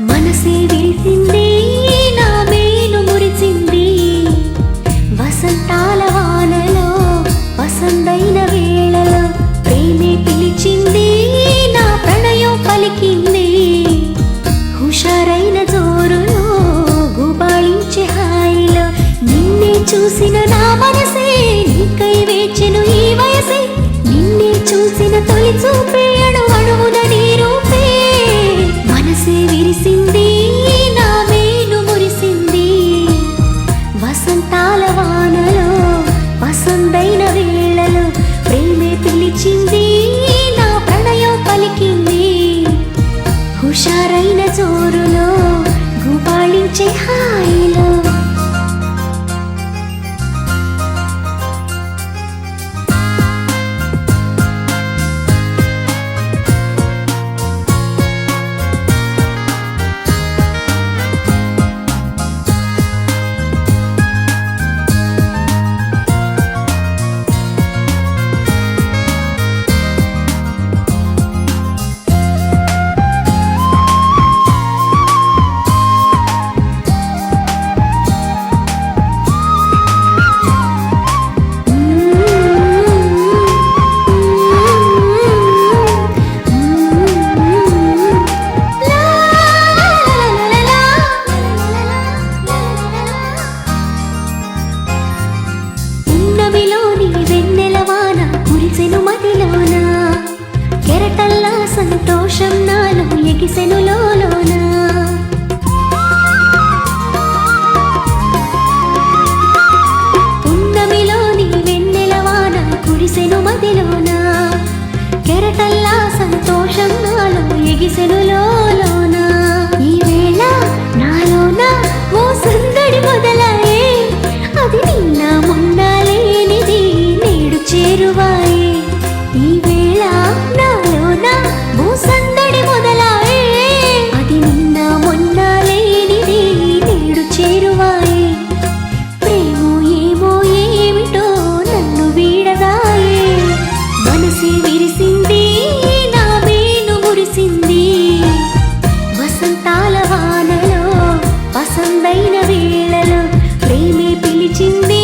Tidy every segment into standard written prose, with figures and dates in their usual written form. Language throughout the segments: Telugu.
మనసే విరిసింది నా మేలు మురిసింది వసంతాల వానలో వసంతైన వేళలో ప్రేమే పిలిచింది నా ప్రణయం పలికింది హుషారైన జోరులో గుబాళించే హాయిలో నిన్నే చూసిన నా మనసే నీకై వేచెను ఈ వయసే నిన్నే చూసిన తొలి చూపే అణువణువున నీ రూపే మనసే విరిసింది నా మేలు మురిసింది వసంతాల వానలో వసంతైన వేళలో ప్రేమే పిలిచింది నా ప్రణయం పలికింది హుషారైన జోరులో గుబాళించే హాయిలో కెరటల్లా సంతోషం నాలో ఎగిసెను లోలోన పున్నమిలోని వెన్నెలవాన కురిసెను మదిలోన కెరటల్లా సంతోషం నాలో ఎగిసెను లోలోన ఈ వేళ నాలోన ఓ సందడి మొదలాయే అది నిన్న మొన్న లేనిది నేడు చేరువాయే ఈ వేళ నాలోన ఓ సందడి మొదలాయే అది నిన్న మొన్న లేనిది నేడు చేరువాయే ప్రేమో ఏమో ఏమిటో నన్ను వీడదాయే మనసే విరిసింది నా మేలు మురిసింది వసంతాల వానలో వసంతైన వేళలో ప్రేమే పిలిచింది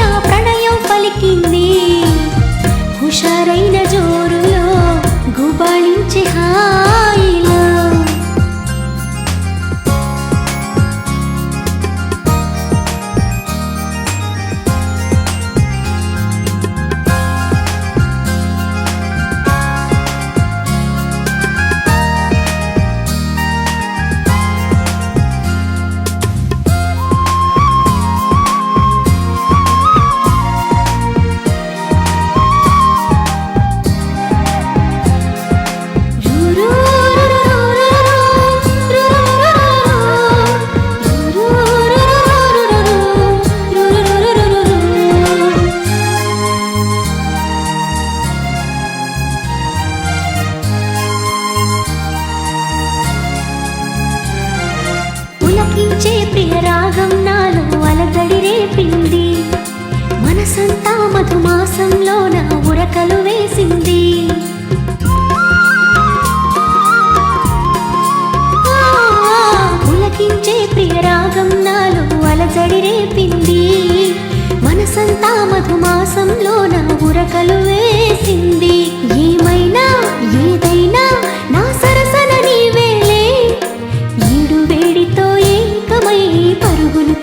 నా ప్రణయం పలికింది హుషారైన జోరులో గుబాళించే హాయిలో పులకించే ప్రియ రాగం నాలో అలజడి రేపింది మనసంతా మధుమాసంలో నా ఉరకలు వేసింది పులకించే ప్రియ రాగం నాలో అలజడి రేపింది మనసంతా మధుమాసంలో నా ఉరకలు వేసింది ఏమైనా ఏదైనా నా సరసన నీవేలే ఈడు వేడితో ఏకమై పరుగులు